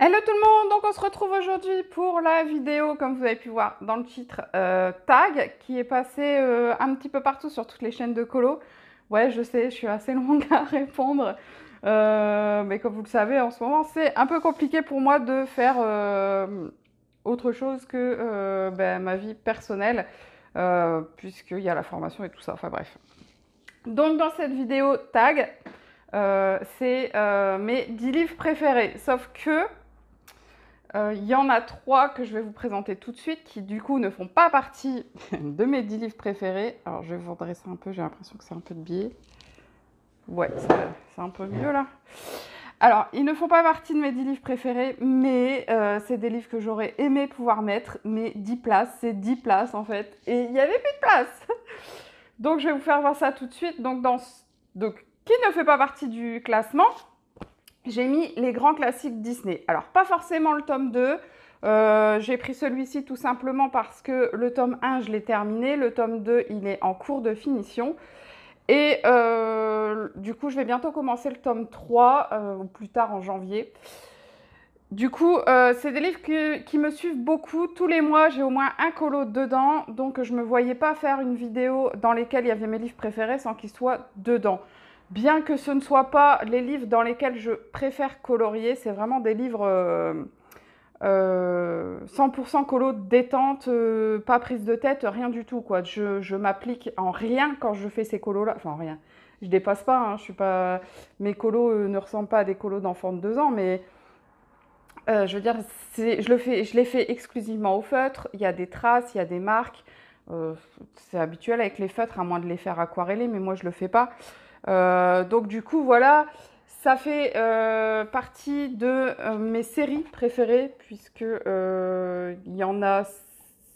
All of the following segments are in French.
Hello tout le monde, donc on se retrouve aujourd'hui pour la vidéo, comme vous avez pu voir dans le titre, tag, qui est passé un petit peu partout sur toutes les chaînes de colo. Ouais, je sais, je suis assez longue à répondre, mais comme vous le savez, en ce moment, c'est un peu compliqué pour moi de faire autre chose que ma vie personnelle, puisqu'il y a la formation et tout ça, enfin bref. Donc dans cette vidéo tag, c'est mes 10 livres préférés, sauf que il y en a 3 que je vais vous présenter tout de suite qui du coup ne font pas partie de mes 10 livres préférés. Alors je vais vous redresser un peu, j'ai l'impression que c'est un peu de biais. Ouais, c'est un peu mieux là. Alors, ils ne font pas partie de mes 10 livres préférés, mais c'est des livres que j'aurais aimé pouvoir mettre. Mais 10 places, c'est 10 places en fait. Et il n'y avait plus de place. Donc je vais vous faire voir ça tout de suite. Donc, qui ne fait pas partie du classement, j'ai mis les grands classiques Disney. Alors, pas forcément le tome 2. J'ai pris celui-ci tout simplement parce que le tome 1, je l'ai terminé. Le tome 2, il est en cours de finition. Et du coup, je vais bientôt commencer le tome 3, ou plus tard en janvier. Du coup, c'est des livres qui me suivent beaucoup. Tous les mois, j'ai au moins un colo dedans. Donc, je ne me voyais pas faire une vidéo dans laquelle il y avait mes livres préférés sans qu'ils soient dedans. Bien que ce ne soit pas les livres dans lesquels je préfère colorier, c'est vraiment des livres 100% colo détente, pas prise de tête, rien du tout, quoi. Je m'applique en rien quand je fais ces colos-là. Enfin, rien. Je dépasse pas, hein, je suis pas... Mes colos ne ressemblent pas à des colos d'enfants de 2 ans, mais je veux dire, je les fais exclusivement au feutre. Il y a des traces, il y a des marques. C'est habituel avec les feutres, à moins de les faire aquareller, mais moi, je le fais pas. Donc du coup, voilà, ça fait partie de mes séries préférées, puisque il y en a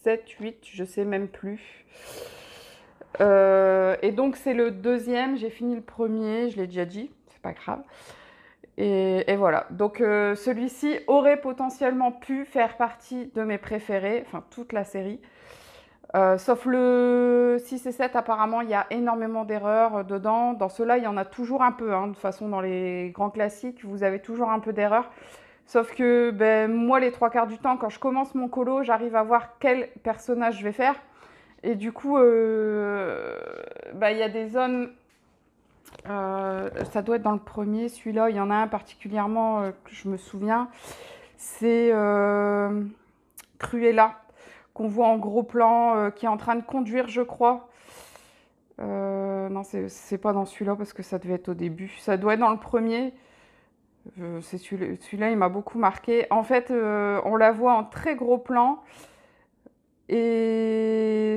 7, 8, je sais même plus. Et donc c'est le deuxième, j'ai fini le premier, je l'ai déjà dit, c'est pas grave. Et voilà, donc celui-ci aurait potentiellement pu faire partie de mes préférés, enfin toute la série. Sauf le 6 et 7, apparemment, il y a énormément d'erreurs dedans. Dans ceux-là, il y en a toujours un peu. Hein. De toute façon, dans les grands classiques, vous avez toujours un peu d'erreurs. Sauf que moi, les 3 quarts du temps, quand je commence mon colo, j'arrive à voir quel personnage je vais faire. Et du coup, il y a des zones... ça doit être dans le premier, celui-là. Il y en a un particulièrement que je me souviens. C'est Cruella, qu'on voit en gros plan, qui est en train de conduire, je crois. Non, c'est pas dans celui-là parce que ça devait être au début. Ça doit être dans le premier. C'est celui-là, il m'a beaucoup marqué. En fait, on la voit en très gros plan. Et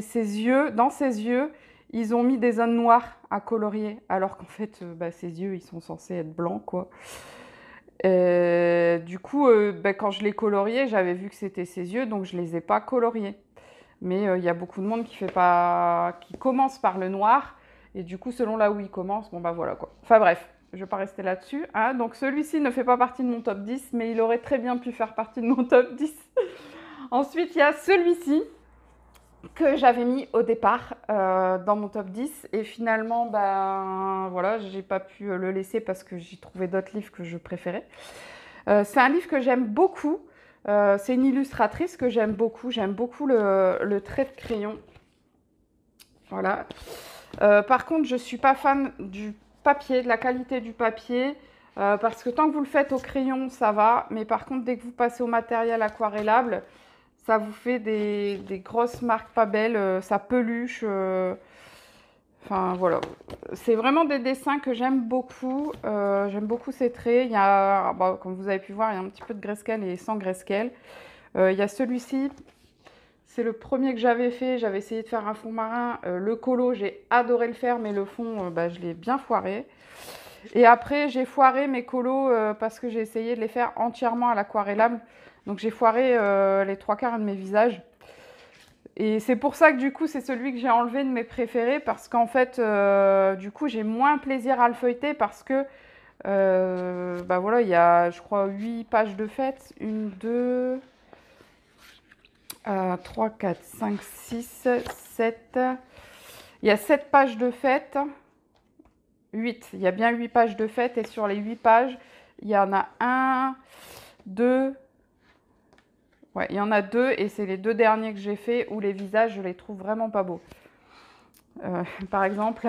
dans ses yeux, ils ont mis des zones noires à colorier. Alors qu'en fait, ses yeux, ils sont censés être blancs, quoi. Du coup, quand je les coloriais, j'avais vu que c'était ses yeux, donc je les ai pas coloriés. Mais il y a beaucoup de monde qui commence par le noir. Et du coup, selon là où il commence, bon bah voilà quoi. Enfin bref, je ne vais pas rester là-dessus. Hein. Donc celui-ci ne fait pas partie de mon top 10, mais il aurait très bien pu faire partie de mon top 10. Ensuite, il y a celui-ci que j'avais mis au départ dans mon top 10. Et finalement, voilà, j'ai pas pu le laisser parce que j'ai trouvé d'autres livres que je préférais. C'est un livre que j'aime beaucoup. C'est une illustratrice que j'aime beaucoup. J'aime beaucoup le trait de crayon. Voilà. Par contre, je ne suis pas fan du papier, de la qualité du papier. Parce que tant que vous le faites au crayon, ça va. Mais par contre, dès que vous passez au matériel aquarellable, ça vous fait des grosses marques pas belles. Ça peluche. Enfin, voilà. C'est vraiment des dessins que j'aime beaucoup. J'aime beaucoup ces traits. Il y a, comme vous avez pu voir, il y a un petit peu de grayscale et sans grayscale. Il y a celui-ci. C'est le premier que j'avais fait. J'avais essayé de faire un fond marin. Le colo, j'ai adoré le faire, mais le fond, je l'ai bien foiré. Et après, j'ai foiré mes colos parce que j'ai essayé de les faire entièrement à l'aquarellable. Donc, j'ai foiré les 3 quarts de mes visages. Et c'est pour ça que du coup, c'est celui que j'ai enlevé de mes préférés parce qu'en fait, du coup, j'ai moins plaisir à le feuilleter parce que, voilà, il y a, je crois, 8 pages de fait. 1, 2, 3, 4, 5, 6, 7. Il y a 7 pages de fait. 8. Il y a bien 8 pages de fait et sur les 8 pages, il y en a 1, 2. Ouais, il y en a 2 et c'est les 2 derniers que j'ai fait où les visages, je les trouve vraiment pas beaux. Par exemple,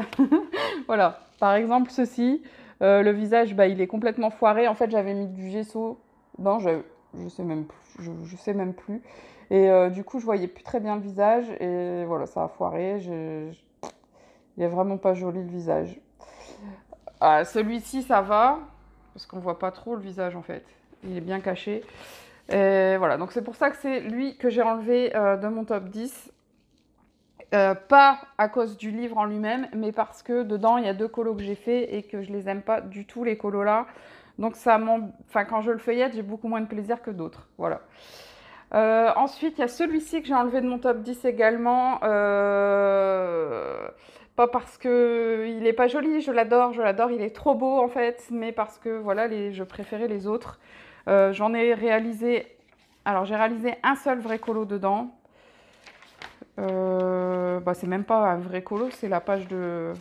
voilà, par exemple ceci, le visage, bah, il est complètement foiré. En fait, j'avais mis du gesso. Non, je sais même plus. Je sais même plus. Et du coup, je voyais plus très bien le visage et voilà, ça a foiré. Il est vraiment pas joli le visage. Ah, celui-ci, ça va parce qu'on voit pas trop le visage en fait. Il est bien caché. Et voilà, donc c'est pour ça que c'est lui que j'ai enlevé de mon top 10. Pas à cause du livre en lui-même, mais parce que dedans, il y a 2 colos que j'ai fait et que je les aime pas du tout, les colos là. Donc enfin, quand je le feuillette, j'ai beaucoup moins de plaisir que d'autres. Voilà. Ensuite, il y a celui-ci que j'ai enlevé de mon top 10 également. Pas parce qu'il n'est pas joli, je l'adore, il est trop beau en fait, mais parce que voilà, je préférais les autres. J'en ai réalisé... Alors, j'ai réalisé un seul vrai colo dedans. Bah, c'est même pas un vrai colo, c'est la page de...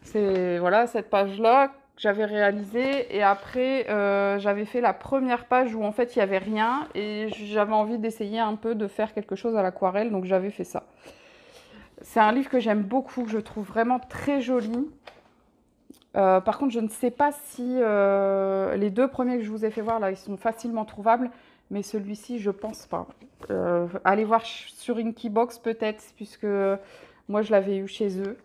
C'est voilà, cette page-là que j'avais réalisée. Et après, j'avais fait la première page où en fait, il n'y avait rien. Et j'avais envie d'essayer un peu de faire quelque chose à l'aquarelle. Donc, j'avais fait ça. C'est un livre que j'aime beaucoup, que je trouve vraiment très joli. Par contre, je ne sais pas si les 2 premiers que je vous ai fait voir, là, ils sont facilement trouvables. Mais celui-ci, je pense pas. Allez voir sur Inkybox peut-être, puisque moi, je l'avais eu chez eux.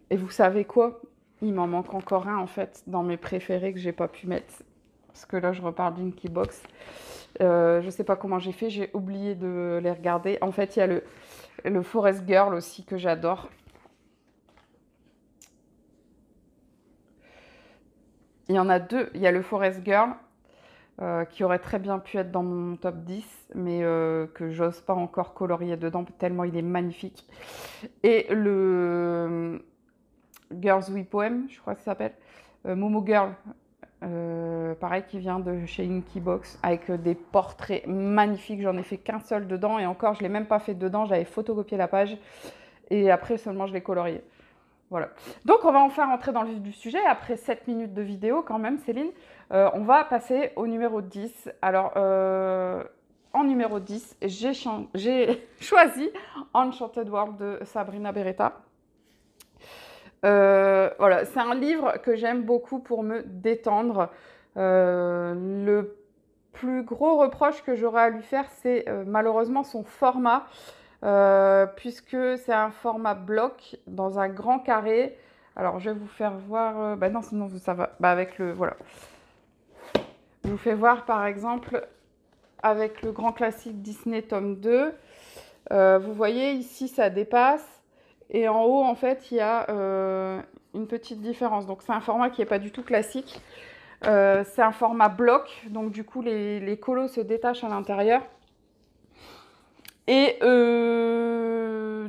Et vous savez quoi? Il m'en manque encore un, en fait, dans mes préférés que j'ai pas pu mettre. Parce que là, je reparle d'Inkybox. Je sais pas comment j'ai fait, j'ai oublié de les regarder. En fait, il y a le Forest Girl aussi que j'adore. Il y en a 2. Il y a le Forest Girl qui aurait très bien pu être dans mon top 10, mais que j'ose pas encore colorier dedans tellement il est magnifique. Et le Girls We Poem, je crois que ça s'appelle, Momo Girl, pareil qui vient de chez Inkybox, avec des portraits magnifiques. J'en ai fait qu'un seul dedans et encore je l'ai même pas fait dedans, j'avais photocopié la page et après seulement je l'ai colorié. Voilà. Donc, on va enfin rentrer dans le vif du sujet. Après 7 minutes de vidéo, quand même, Céline, on va passer au numéro 10. Alors, en numéro 10, j'ai choisi Enchanted World de Sabrina Beretta. Voilà, c'est un livre que j'aime beaucoup pour me détendre. Le plus gros reproche que j'aurais à lui faire, c'est malheureusement son format. Puisque c'est un format bloc dans un grand carré. Alors, je vais vous faire voir... bah non, sinon, ça va. Bah, avec le... Voilà. Je vous fais voir, par exemple, avec le grand classique Disney tome 2. Vous voyez, ici, ça dépasse. Et en haut, en fait, il y a une petite différence. Donc, c'est un format qui n'est pas du tout classique. C'est un format bloc. Donc, du coup, les colos se détachent à l'intérieur. Et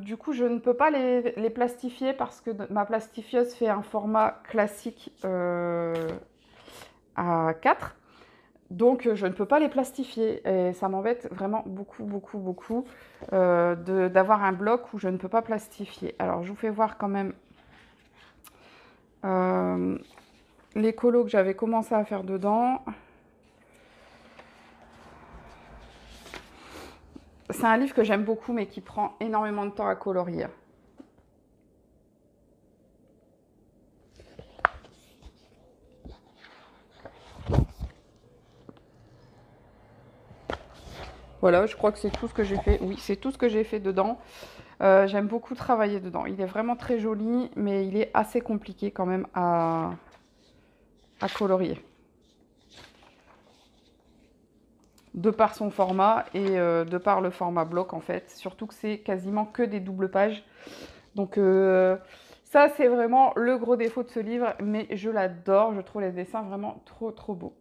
du coup, je ne peux pas les plastifier parce que ma plastifieuse fait un format classique à 4. Donc, je ne peux pas les plastifier. Et ça m'embête vraiment beaucoup, beaucoup, beaucoup d'avoir un bloc où je ne peux pas plastifier. Alors, je vous fais voir quand même les colos que j'avais commencé à faire dedans. C'est un livre que j'aime beaucoup, mais qui prend énormément de temps à colorier. Voilà, je crois que c'est tout ce que j'ai fait. Oui, c'est tout ce que j'ai fait dedans. J'aime beaucoup travailler dedans. Il est vraiment très joli, mais il est assez compliqué quand même à colorier. De par son format et de par le format bloc en fait. Surtout que c'est quasiment que des doubles pages. Donc ça c'est vraiment le gros défaut de ce livre, mais je l'adore. Je trouve les dessins vraiment trop trop beaux.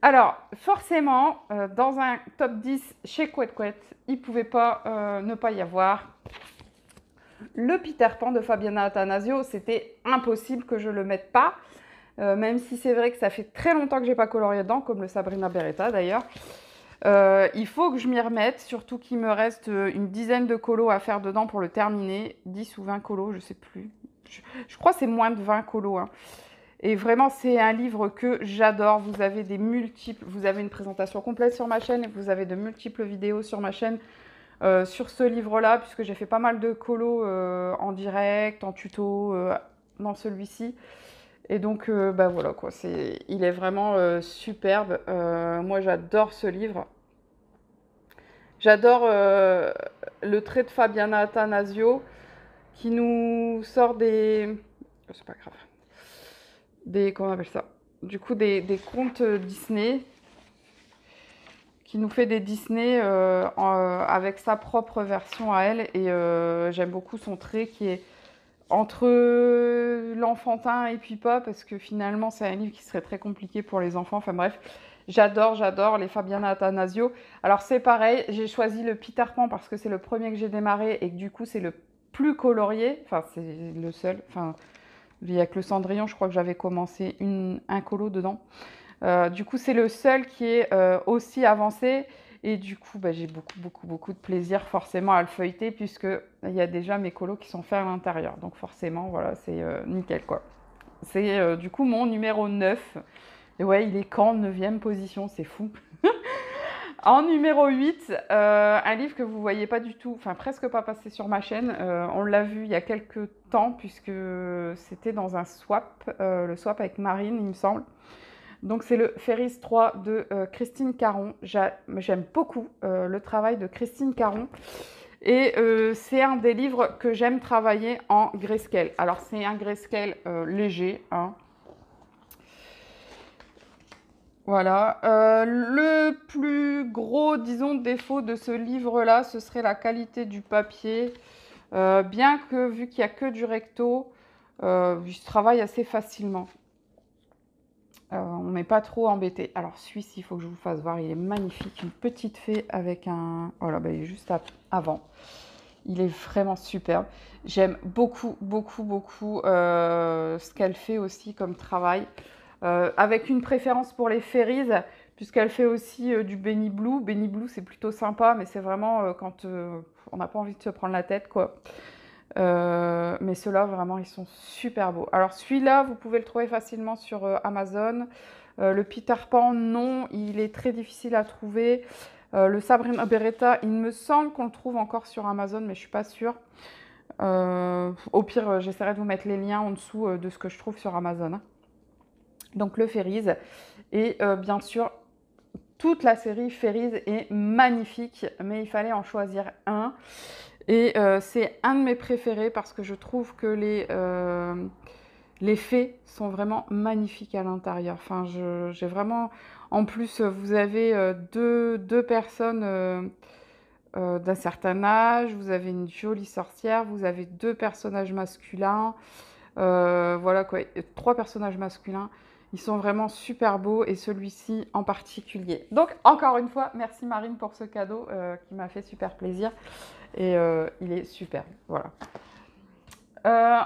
Alors forcément, dans un top 10 chez Couette Couette, il ne pouvait pas ne pas y avoir le Peter Pan de Fabiana Attanasio. C'était impossible que je ne le mette pas. Même si c'est vrai que ça fait très longtemps que je n'ai pas colorié dedans, comme le Sabrina Beretta d'ailleurs. Il faut que je m'y remette, surtout qu'il me reste une dizaine de colos à faire dedans pour le terminer. 10 ou 20 colos, je ne sais plus. Je crois que c'est moins de 20 colos. Hein. Et vraiment, c'est un livre que j'adore. Vous avez vous avez une présentation complète sur ma chaîne et vous avez de multiples vidéos sur ma chaîne sur ce livre-là, puisque j'ai fait pas mal de colos en direct, en tuto dans celui-ci. Et donc, bah voilà quoi, il est vraiment superbe. Moi, j'adore ce livre. J'adore le trait de Fabiana Attanasio qui nous sort des... C'est pas grave. Comment on appelle ça? Du coup, des contes Disney, qui nous fait des Disney avec sa propre version à elle. Et j'aime beaucoup son trait qui est entre l'enfantin et puis pas, parce que finalement, c'est un livre qui serait très compliqué pour les enfants. Enfin bref, j'adore les Fabiana Attanasio. Alors c'est pareil, j'ai choisi le Peter Pan parce que c'est le premier que j'ai démarré et que du coup, c'est le plus colorié. Enfin, c'est le seul. Enfin, il n'y a que le Cendrillon, je crois que j'avais commencé un colo dedans. Du coup, c'est le seul qui est aussi avancé. Et du coup, bah, j'ai beaucoup de plaisir forcément à le feuilleter puisqu'il y a déjà mes colos qui sont faits à l'intérieur. Donc forcément, voilà, c'est nickel quoi. C'est du coup mon numéro 9. Et ouais, il est qu'en 9e position, c'est fou. En numéro 8, un livre que vous ne voyez pas du tout, enfin presque pas passé sur ma chaîne. On l'a vu il y a quelques temps puisque c'était dans un swap, le swap avec Marine, il me semble. Donc c'est le Ferris 3 de Christine Caron. J'aime beaucoup le travail de Christine Caron. Et c'est un des livres que j'aime travailler en grayscale. Alors c'est un grayscale léger, hein. Voilà. Le plus gros, disons, défaut de ce livre-là, ce serait la qualité du papier. Bien que, vu qu'il n'y a que du recto, il se travaille assez facilement. On n'est pas trop embêté. Alors, celui-ci, il faut que je vous fasse voir. Il est magnifique. Une petite fée avec un... Voilà, bah, il est juste avant. Il est vraiment superbe. J'aime beaucoup ce qu'elle fait aussi comme travail. Avec une préférence pour les Fairies, puisqu'elle fait aussi du Benny Blue. Benny Blue, c'est plutôt sympa, mais c'est vraiment quand on n'a pas envie de se prendre la tête, quoi. Mais ceux-là, vraiment, ils sont super beaux. Alors, celui-là, vous pouvez le trouver facilement sur Amazon. Le Peter Pan, non, il est très difficile à trouver. Le Sabrina Beretta, il me semble qu'on le trouve encore sur Amazon, mais je ne suis pas sûre. Au pire, j'essaierai de vous mettre les liens en dessous de ce que je trouve sur Amazon, hein. Donc le Fairies. Et bien sûr, toute la série Fairies est magnifique, mais il fallait en choisir un. Et c'est un de mes préférés parce que je trouve que les fées sont vraiment magnifiques à l'intérieur. Enfin, j'ai vraiment... En plus, vous avez deux personnes d'un certain âge, vous avez une jolie sorcière, vous avez 2 personnages masculins. Voilà quoi, 3 personnages masculins. Ils sont vraiment super beaux et celui-ci en particulier. Donc, encore une fois, merci Marine pour ce cadeau qui m'a fait super plaisir. Et il est super, voilà.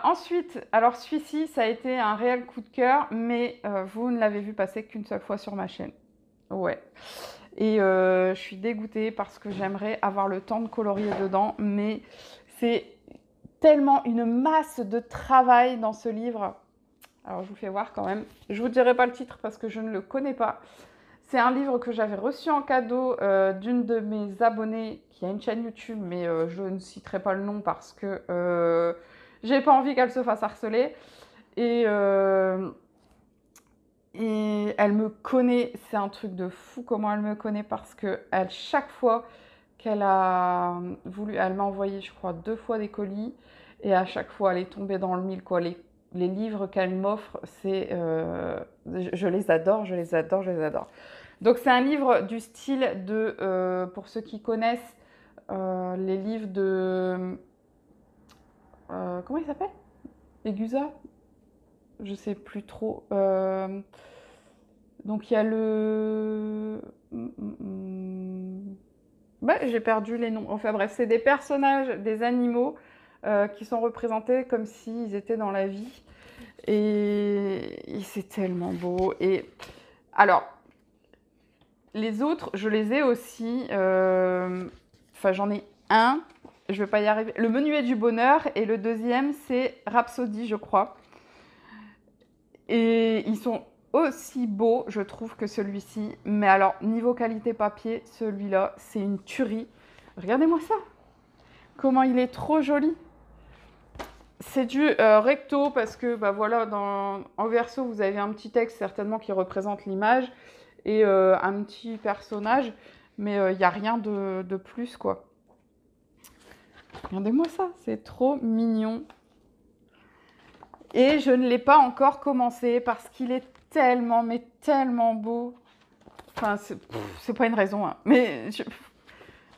Ensuite, alors celui-ci, ça a été un réel coup de cœur, mais vous ne l'avez vu passer qu'une seule fois sur ma chaîne. Ouais. Et je suis dégoûtée parce que j'aimerais avoir le temps de colorier dedans, mais c'est tellement une masse de travail dans ce livre. Alors, je vous fais voir quand même. Je ne vous dirai pas le titre parce que je ne le connais pas. C'est un livre que j'avais reçu en cadeau d'une de mes abonnées qui a une chaîne YouTube, mais je ne citerai pas le nom parce que j'ai pas envie qu'elle se fasse harceler. Et elle me connaît, c'est un truc de fou comment elle me connaît parce que chaque fois qu'elle a voulu, elle m'a envoyé, je crois, 2 fois des colis et à chaque fois, elle est tombée dans le mille, quoi. Les livres qu'elle m'offre, je les adore. Donc, c'est un livre du style de, pour ceux qui connaissent, les livres de... comment il s'appelle? Egusa? Je sais plus trop. Donc, il y a le... Ouais, j'ai perdu les noms. Enfin bref, c'est des personnages, des animaux qui sont représentés comme s'ils étaient dans la vie. Et c'est tellement beau. Et alors, les autres, je les ai aussi. Enfin, j'en ai un. Je ne vais pas y arriver. Le Menuet du bonheur. Et le deuxième, c'est Rhapsody, je crois. Et ils sont aussi beaux, je trouve, que celui-ci. Mais alors, niveau qualité papier, celui-là, c'est une tuerie. Regardez-moi ça. Comment il est trop joli. C'est du recto parce que, bah voilà, en verso, vous avez un petit texte certainement qui représente l'image et un petit personnage. Mais il n'y a rien de plus, quoi. Regardez-moi ça, c'est trop mignon. Et je ne l'ai pas encore commencé parce qu'il est tellement, mais tellement beau. Enfin, c'est pas une raison, hein. Mais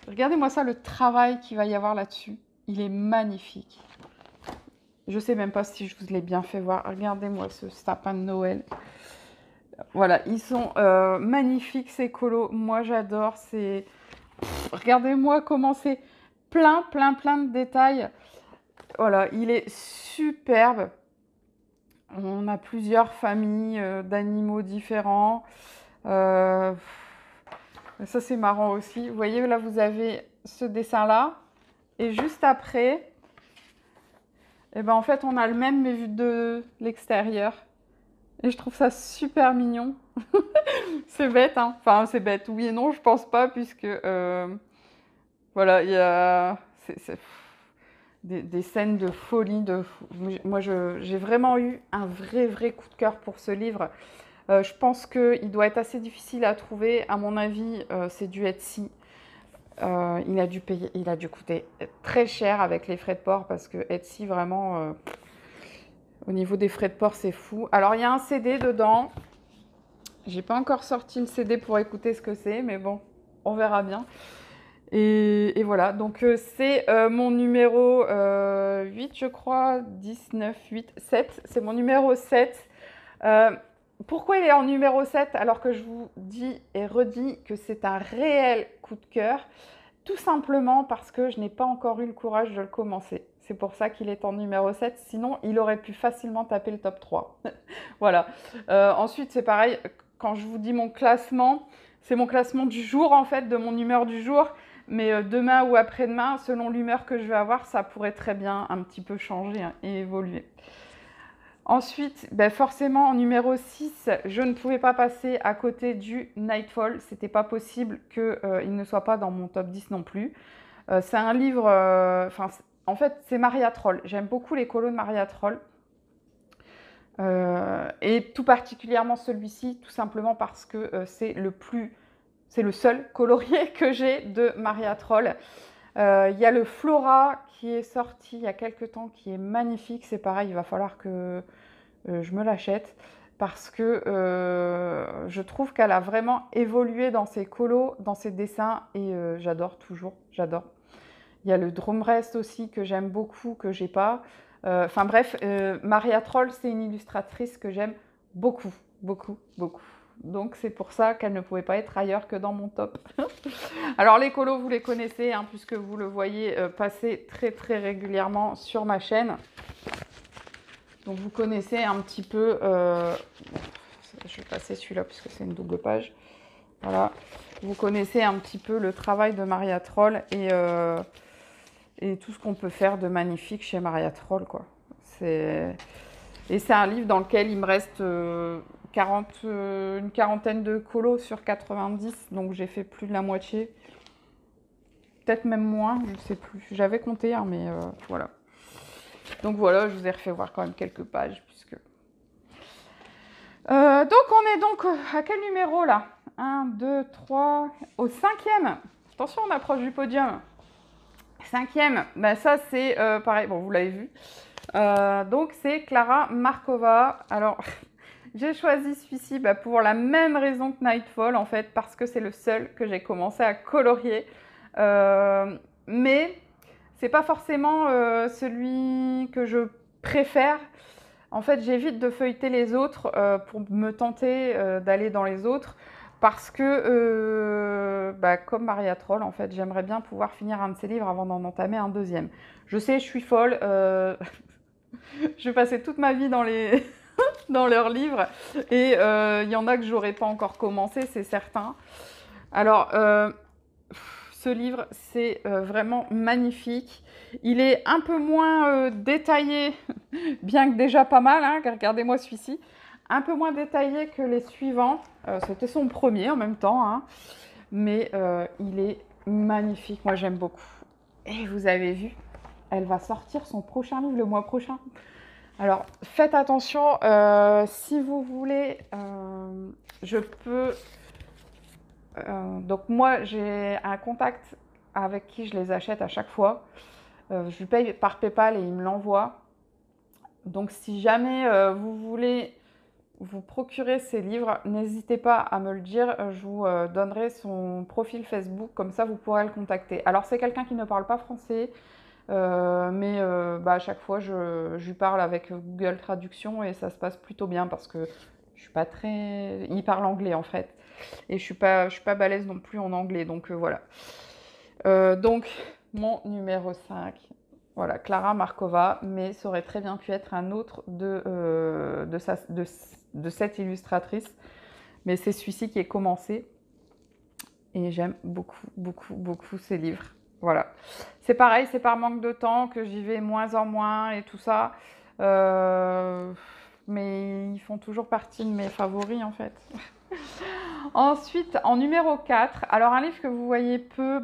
regardez-moi ça, le travail qu'il va y avoir là-dessus. Il est magnifique. Je sais même pas si je vous l'ai bien fait voir. Regardez-moi ce sapin de Noël. Voilà, ils sont magnifiques ces colos. Moi, j'adore. Regardez-moi comment c'est plein de détails. Voilà, il est superbe. On a plusieurs familles d'animaux différents. Ça, c'est marrant aussi. Vous voyez, là, vous avez ce dessin-là. Et juste après, eh ben, en fait, on a le même, mais vu de l'extérieur. Et je trouve ça super mignon. C'est bête, hein. Enfin, c'est bête. Oui et non, je pense pas, puisque... voilà, il y a... des scènes de folie. Moi, j'ai vraiment eu un vrai coup de cœur pour ce livre. Je pense qu'il doit être assez difficile à trouver. À mon avis, c'est du Etsy. Il a dû coûter très cher avec les frais de port parce que Etsy, vraiment, au niveau des frais de port, c'est fou. Alors, il y a un CD dedans. J'ai pas encore sorti le CD pour écouter ce que c'est, mais bon, on verra bien. Et voilà, donc c'est mon numéro 8, je crois, 19, 8, 7. C'est mon numéro 7. Pourquoi il est en numéro 7 alors que je vous dis et redis que c'est un réel coup de cœur? Tout simplement parce que je n'ai pas encore eu le courage de le commencer. C'est pour ça qu'il est en numéro 7. Sinon, il aurait pu facilement taper le top 3. Voilà. Ensuite, c'est pareil. Quand je vous dis mon classement, c'est mon classement du jour, en fait, de mon humeur du jour. Mais demain ou après-demain, selon l'humeur que je vais avoir, ça pourrait très bien un petit peu changer, hein, et évoluer. Ensuite, ben forcément, en numéro 6, je ne pouvais pas passer à côté du Nightfall. C'était pas possible qu'il ne soit pas dans mon top 10 non plus. C'est un livre... en fait, c'est Maria Troll. J'aime beaucoup les colos de Maria Troll. Et tout particulièrement celui-ci, tout simplement parce que c'est le seul colorier que j'ai de Maria Troll. Il y a le Flora qui est sorti il y a quelques temps, qui est magnifique. C'est pareil, il va falloir que je me l'achète parce que je trouve qu'elle a vraiment évolué dans ses colos, dans ses dessins, et j'adore toujours, j'adore. Il y a le Drumrest aussi que j'aime beaucoup, que j'ai pas. Enfin bref, Maria Troll, c'est une illustratrice que j'aime beaucoup. Donc c'est pour ça qu'elle ne pouvait pas être ailleurs que dans mon top. Alors les colos, vous les connaissez, hein, puisque vous le voyez passer très régulièrement sur ma chaîne. Donc vous connaissez un petit peu... je vais passer celui-là puisque c'est une double page. Voilà. Vous connaissez un petit peu le travail de Maria Troll et tout ce qu'on peut faire de magnifique chez Maria Troll, quoi. Et c'est un livre dans lequel il me reste une quarantaine de colos sur 90, donc j'ai fait plus de la moitié. Peut-être même moins, je ne sais plus. J'avais compté, hein, mais voilà. Donc voilà, je vous ai refait voir quand même quelques pages, puisque... donc on est donc à quel numéro là? 1, 2, 3, au 5e. Attention, on approche du podium. 5e, ben ça c'est pareil, bon vous l'avez vu. Donc c'est Klara Markova. Alors j'ai choisi celui-ci pour la même raison que Nightfall en fait, parce que c'est le seul que j'ai commencé à colorier. Mais c'est pas forcément celui que je préfère. En fait, j'évite de feuilleter les autres pour me tenter d'aller dans les autres. Parce que, comme Maria Troll, en fait, j'aimerais bien pouvoir finir un de ces livres avant d'en entamer un deuxième. Je sais, je suis folle. Je vais passer toute ma vie dans dans leurs livres. Et il y en a que j'aurais pas encore commencé, c'est certain. Alors, ce livre, c'est vraiment magnifique. Il est un peu moins détaillé, bien que déjà pas mal, hein, regardez-moi celui-ci. un peu moins détaillé que les suivants. C'était son premier en même temps, hein. Mais il est magnifique. Moi, j'aime beaucoup. Et vous avez vu, elle va sortir son prochain livre le mois prochain. Alors, faites attention. Si vous voulez, je peux... donc, moi, j'ai un contact avec qui je les achète à chaque fois. Je lui paye par PayPal et il me l'envoie. Donc, si jamais vous voulez vous procurer ces livres, n'hésitez pas à me le dire. Je vous donnerai son profil Facebook, comme ça vous pourrez le contacter. Alors, c'est quelqu'un qui ne parle pas français, mais à chaque fois, je lui parle avec Google Traduction et ça se passe plutôt bien parce que je suis pas très... Il parle anglais en fait. Et je suis pas balèze non plus en anglais, donc voilà. Donc, mon numéro 5, voilà, Klára Marková, mais ça aurait très bien pu être un autre de cette illustratrice. Mais c'est celui-ci qui est commencé. Et j'aime beaucoup, beaucoup, beaucoup ces livres. Voilà. C'est pareil, c'est par manque de temps que j'y vais moins en moins et tout ça. Mais ils font toujours partie de mes favoris, en fait. Ensuite, en numéro 4, alors un livre que vous voyez peu,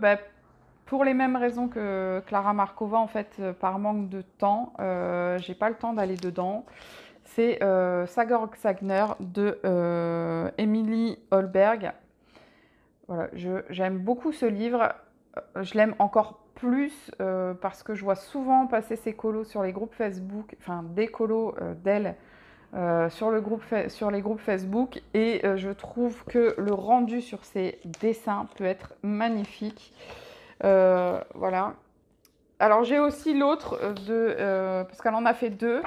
pour les mêmes raisons que Klára Marková, en fait, par manque de temps, j'ai pas le temps d'aller dedans. C'est Sagor Sagner de Emily Holberg. Voilà, j'aime beaucoup ce livre. Je l'aime encore plus parce que je vois souvent passer ses colos sur les groupes Facebook, enfin des colos d'elle sur les groupes Facebook et je trouve que le rendu sur ses dessins peut être magnifique. Voilà. Alors j'ai aussi l'autre parce qu'elle en a fait deux,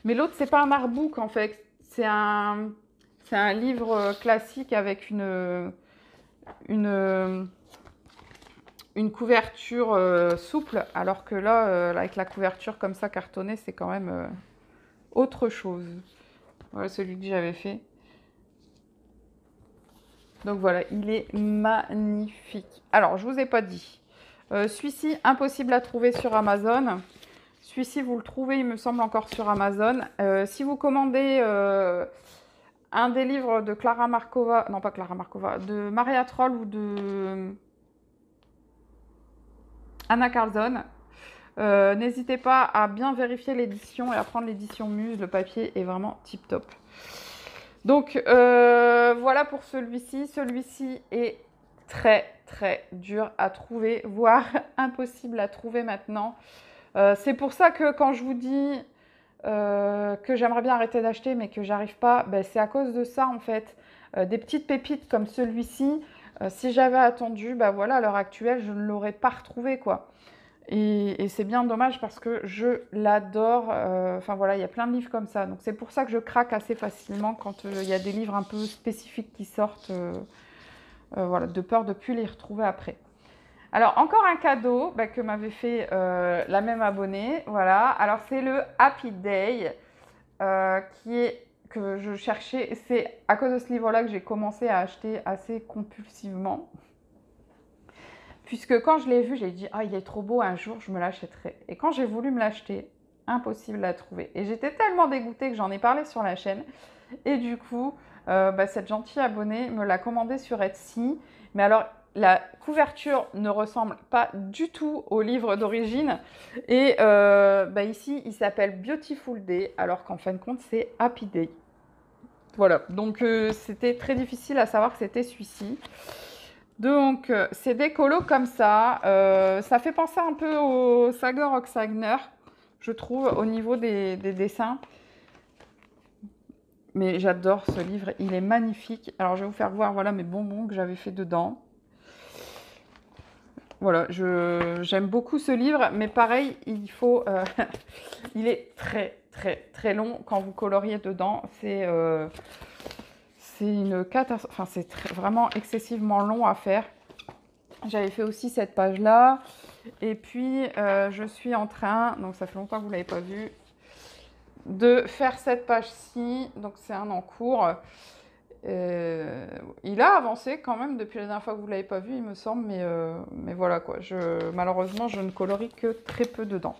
mais l'autre c'est pas un artbook en fait, c'est un livre classique avec une couverture souple, alors que là, avec la couverture comme ça cartonnée, c'est quand même autre chose. Voilà celui que j'avais fait. Donc voilà, il est magnifique. Alors, je vous ai pas dit. Celui-ci, impossible à trouver sur Amazon. Celui-ci, vous le trouvez, il me semble, encore sur Amazon. Si vous commandez un des livres de Klára Marková, non pas Klára Marková, de Maria Troll ou de Anna Carlson, n'hésitez pas à bien vérifier l'édition et à prendre l'édition Muse. Le papier est vraiment tip top. Donc voilà pour celui-ci. Celui-ci est très très dur à trouver, voire impossible à trouver maintenant. C'est pour ça que quand je vous dis que j'aimerais bien arrêter d'acheter mais que j'arrive pas, c'est à cause de ça en fait. Des petites pépites comme celui-ci, si j'avais attendu, voilà, à l'heure actuelle, je ne l'aurais pas retrouvé quoi. Et c'est bien dommage parce que je l'adore. Enfin voilà, il y a plein de livres comme ça. Donc c'est pour ça que je craque assez facilement quand il y a des livres un peu spécifiques qui sortent. Voilà, de peur de ne plus les retrouver après. Alors encore un cadeau que m'avait fait la même abonnée. Voilà, alors c'est le Happy Day que je cherchais. C'est à cause de ce livre-là que j'ai commencé à acheter assez compulsivement. Puisque quand je l'ai vu, j'ai dit « Ah, il est trop beau, un jour, je me l'achèterai. » Et quand j'ai voulu me l'acheter, impossible à trouver. Et j'étais tellement dégoûtée que j'en ai parlé sur la chaîne. Et du coup, cette gentille abonnée me l'a commandé sur Etsy. Mais alors, la couverture ne ressemble pas du tout au livre d'origine. Et ici, il s'appelle Beautiful Day, alors qu'en fin de compte, c'est Happy Day. Voilà, donc c'était très difficile à savoir que c'était celui-ci. Donc, c'est des colos comme ça. Ça fait penser un peu au Sagor Sagner, je trouve, au niveau des dessins. Mais j'adore ce livre, il est magnifique. Alors, je vais vous faire voir voilà, mes bonbons que j'avais fait dedans. Voilà, j'aime beaucoup ce livre, mais pareil, il faut... il est très, très, très long quand vous coloriez dedans. C'est une catastrophe, enfin c'est vraiment excessivement long à faire. J'avais fait aussi cette page-là. Et puis, je suis en train, donc ça fait longtemps que vous ne l'avez pas vu, de faire cette page-ci. Donc, c'est un en cours. Il a avancé quand même depuis la dernière fois que vous ne l'avez pas vu, il me semble. Mais voilà quoi. Malheureusement, je ne colorie que très peu dedans.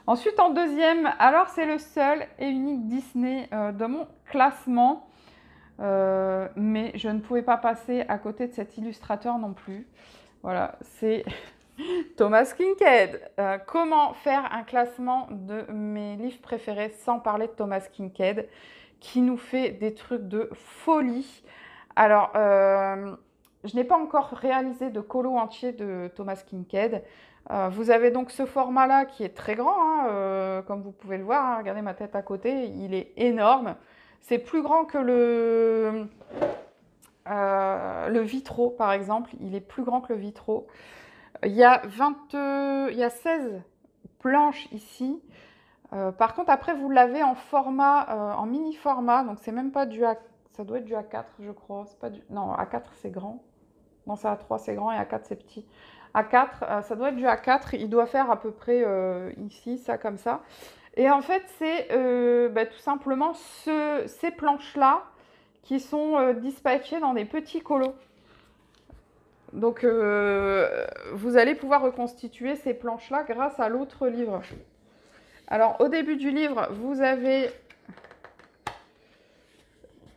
Ensuite, en deuxième, alors c'est le seul et unique Disney de mon classement. Mais je ne pouvais pas passer à côté de cet illustrateur non plus. Voilà, c'est Thomas Kinkade. Comment faire un classement de mes livres préférés sans parler de Thomas Kinkade, qui nous fait des trucs de folie. Alors, je n'ai pas encore réalisé de colo entier de Thomas Kinkade. Vous avez donc ce format-là qui est très grand, hein, comme vous pouvez le voir. Hein, regardez ma tête à côté, il est énorme. C'est plus grand que le Vitro, par exemple. Il est plus grand que le Vitro. Il y a 16 planches ici. Par contre, après, vous l'avez en format, en mini format. Donc, c'est même pas du A... Ça doit être du A4, je crois. Pas du... Non, A4, c'est grand. Non, c'est A3, c'est grand, et A4, c'est petit. A4, ça doit être du A4. Il doit faire à peu près ici, ça, comme ça. Et en fait, c'est tout simplement ces planches-là qui sont dispatchées dans des petits colos. Donc, vous allez pouvoir reconstituer ces planches-là grâce à l'autre livre. Alors, au début du livre, vous avez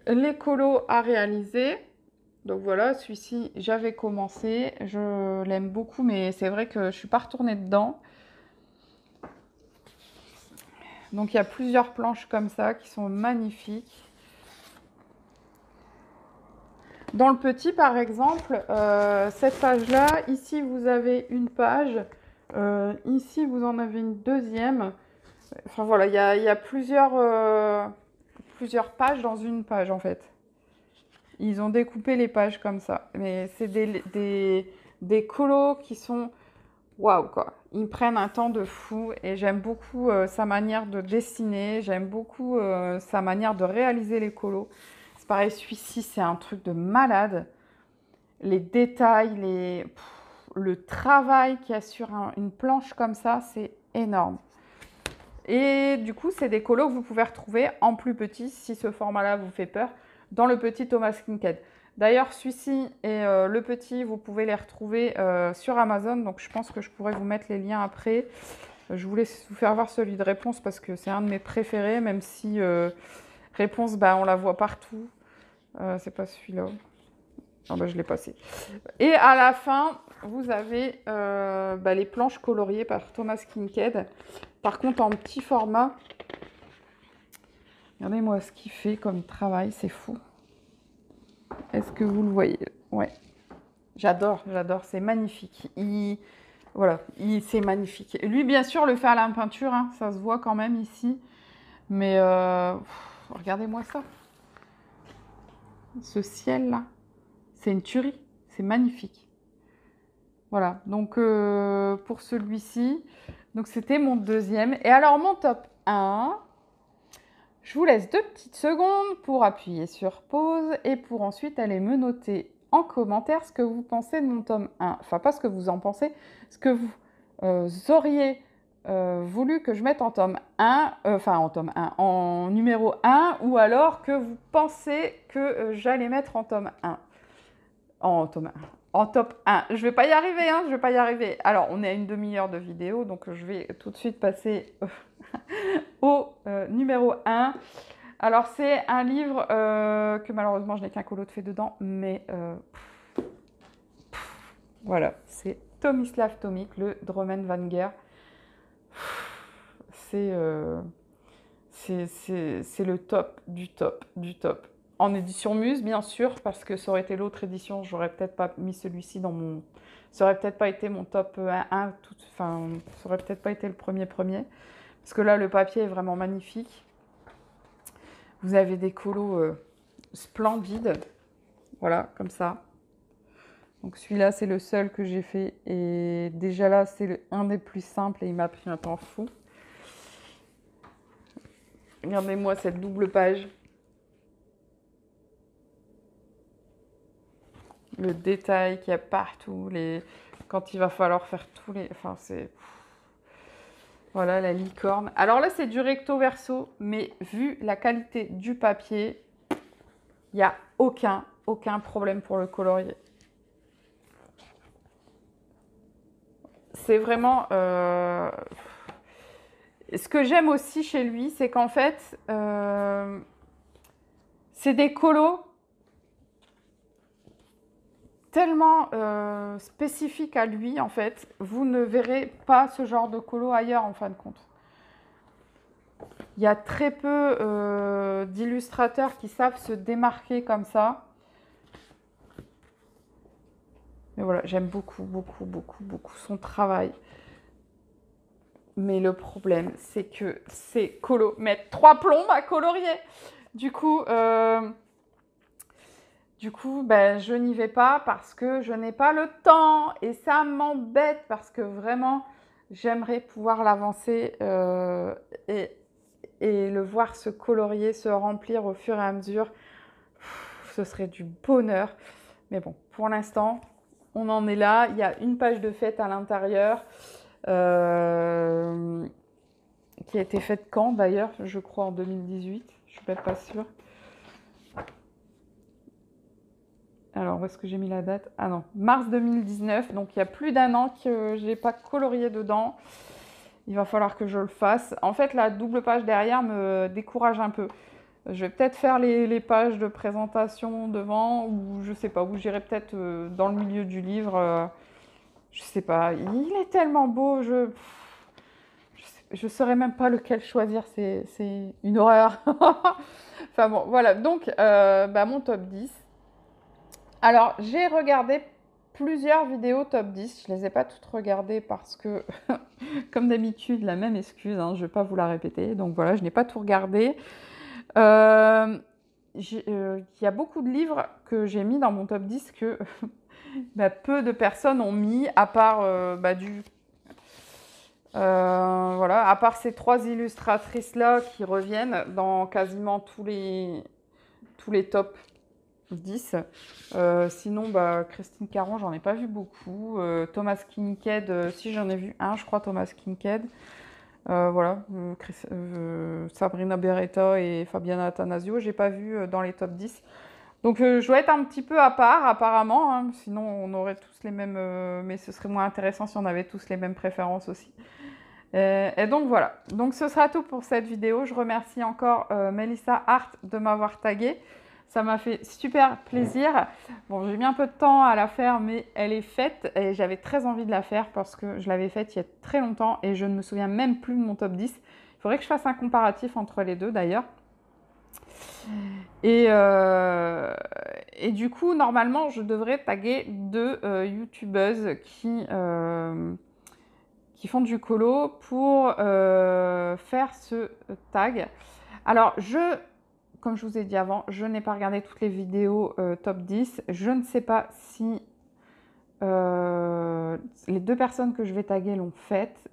les colos à réaliser. Donc voilà, celui-ci, j'avais commencé. Je l'aime beaucoup, mais c'est vrai que je ne suis pas retournée dedans. Donc, il y a plusieurs planches comme ça qui sont magnifiques. Dans le petit, par exemple, cette page-là, ici, vous avez une page. Ici, vous en avez une deuxième. Enfin, voilà, il y a plusieurs pages dans une page, en fait. Ils ont découpé les pages comme ça. Mais c'est des colos qui sont... Waouh, quoi. Ils prennent un temps de fou et j'aime beaucoup sa manière de dessiner. J'aime beaucoup sa manière de réaliser les colos. C'est pareil, celui-ci, c'est un truc de malade. Les détails, le travail qu'il y a sur une planche comme ça, c'est énorme. Et du coup, c'est des colos que vous pouvez retrouver en plus petit, si ce format-là vous fait peur, dans le petit Thomas Kinkade. D'ailleurs, celui-ci et le petit, vous pouvez les retrouver sur Amazon. Donc, je pense que je pourrais vous mettre les liens après. Je voulais vous faire voir celui de Réponse parce que c'est un de mes préférés, même si Réponse, on la voit partout. C'est pas celui-là. Ah je l'ai passé. Et à la fin, vous avez les planches coloriées par Thomas Kinkade. Par contre, en petit format. Regardez-moi ce qu'il fait comme travail, c'est fou. Est-ce que vous le voyez? Ouais. J'adore, c'est magnifique. C'est magnifique. Lui, bien sûr, le fait à la peinture, hein, ça se voit quand même ici. Mais regardez-moi ça. Ce ciel-là, c'est une tuerie. C'est magnifique. Voilà, donc pour celui-ci, donc c'était mon deuxième. Et alors, mon top 1, je vous laisse 2 petites secondes pour appuyer sur pause et pour ensuite aller me noter en commentaire ce que vous pensez de mon tome 1. Enfin, pas ce que vous en pensez, ce que vous auriez voulu que je mette en tome 1, en numéro 1, ou alors que vous pensez que j'allais mettre en tome 1. En top 1. Je vais pas y arriver, hein, je vais pas y arriver. Alors, on est à une demi-heure de vidéo, donc je vais tout de suite passer au numéro 1. Alors, c'est un livre que malheureusement, je n'ai qu'un colo de fait dedans, mais voilà, c'est Tomislav Tomik, le Dromensvanger. C'est le top du top du top. En édition Muse, bien sûr, parce que ça aurait été l'autre édition, j'aurais peut-être pas mis celui-ci dans mon... Ça aurait peut-être pas été mon top 1, enfin, ça aurait peut-être pas été le premier. Parce que là, le papier est vraiment magnifique. Vous avez des colos splendides. Voilà, comme ça. Donc celui-là, c'est le seul que j'ai fait. Et déjà là, c'est un des plus simples et il m'a pris un temps fou. Regardez-moi cette double page. Le détail qu'il y a partout, quand il va falloir faire tous les... Enfin, c'est... Voilà, la licorne. Alors là, c'est du recto verso, mais vu la qualité du papier, il n'y a aucun problème pour le colorier. C'est vraiment... Ce que j'aime aussi chez lui, c'est qu'en fait, c'est des colos tellement spécifiques à lui, en fait. Vous ne verrez pas ce genre de colo ailleurs, en fin de compte. Il y a très peu d'illustrateurs qui savent se démarquer comme ça. Mais voilà, j'aime beaucoup, beaucoup, beaucoup, beaucoup son travail. Mais le problème, c'est que ces colos mettent 3 plombs à colorier. Du coup, ben, je n'y vais pas parce que je n'ai pas le temps. Et ça m'embête parce que vraiment, j'aimerais pouvoir l'avancer et le voir se colorier, se remplir au fur et à mesure. Ce serait du bonheur. Mais bon, pour l'instant, on en est là. Il y a une page de fête à l'intérieur qui a été faite quand d'ailleurs? Je crois en 2018. Je suis même pas sûre. Alors, où est-ce que j'ai mis la date? Ah non, mars 2019. Donc, il y a plus d'1 an que je n'ai pas colorié dedans. Il va falloir que je le fasse. En fait, la double page derrière me décourage un peu. Je vais peut-être faire les pages de présentation devant, ou je sais pas, ou j'irai peut-être dans le milieu du livre. Je sais pas. Il est tellement beau, je saurais même pas lequel choisir. C'est une horreur. Enfin bon, voilà. Donc, bah, mon top 10. Alors, j'ai regardé plusieurs vidéos top 10. Je ne les ai pas toutes regardées parce que, comme d'habitude, la même excuse, hein, je ne vais pas vous la répéter. Donc voilà, je n'ai pas tout regardé. Il y a beaucoup de livres que j'ai mis dans mon top 10 que bah, peu de personnes ont mis, à part voilà, à part ces 3 illustratrices-là qui reviennent dans quasiment tous les tops 10. Sinon, bah, Christine Caron, j'en ai pas vu beaucoup. Thomas Kinkade, si j'en ai vu un, je crois, Thomas Kinkade. Voilà, Sabrina Beretta et Fabiana Attanasio, j'ai pas vu dans les top 10. Donc je dois être un petit peu à part apparemment, hein, sinon on aurait tous les mêmes, mais ce serait moins intéressant si on avait tous les mêmes préférences aussi. Et donc voilà, donc ce sera tout pour cette vidéo. Je remercie encore Melissa Hart de m'avoir tagué. Ça m'a fait super plaisir. Bon, j'ai mis un peu de temps à la faire, mais elle est faite et j'avais très envie de la faire parce que je l'avais faite il y a très longtemps et je ne me souviens même plus de mon top 10. Il faudrait que je fasse un comparatif entre les deux d'ailleurs. Et du coup, normalement, je devrais taguer 2 youtubeuses qui font du colo pour faire ce tag. Alors, comme je vous ai dit avant, je n'ai pas regardé toutes les vidéos top 10. Je ne sais pas si les 2 personnes que je vais taguer l'ont faite,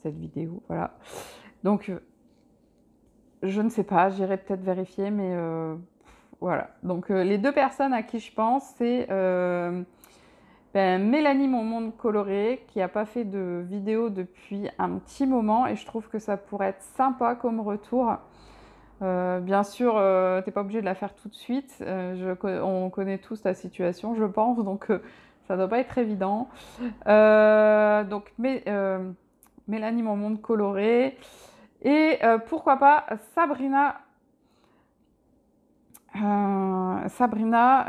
cette vidéo, voilà. Donc, je ne sais pas, j'irai peut-être vérifier, mais voilà. Donc, les 2 personnes à qui je pense, c'est Mélanie Mon Monde Coloré, qui n'a pas fait de vidéo depuis un petit moment, et je trouve que ça pourrait être sympa comme retour. Bien sûr, tu n'es pas obligé de la faire tout de suite. On connaît tous ta situation, je pense, donc ça ne doit pas être évident. Donc, Mélanie Mon Monde Coloré. Et pourquoi pas Sabrina. Sabrina,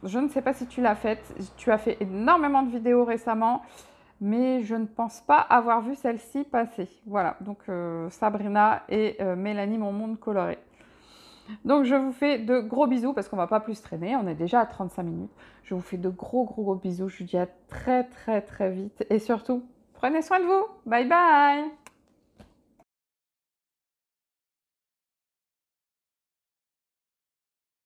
je ne sais pas si tu l'as faite. Tu as fait énormément de vidéos récemment, mais je ne pense pas avoir vu celle-ci passer. Voilà, donc Sabrina et Mélanie Mon Monde Coloré. Donc je vous fais de gros bisous parce qu'on ne va pas plus traîner, on est déjà à 35 minutes. Je vous fais de gros bisous, je vous dis à très vite et surtout, prenez soin de vous. Bye bye.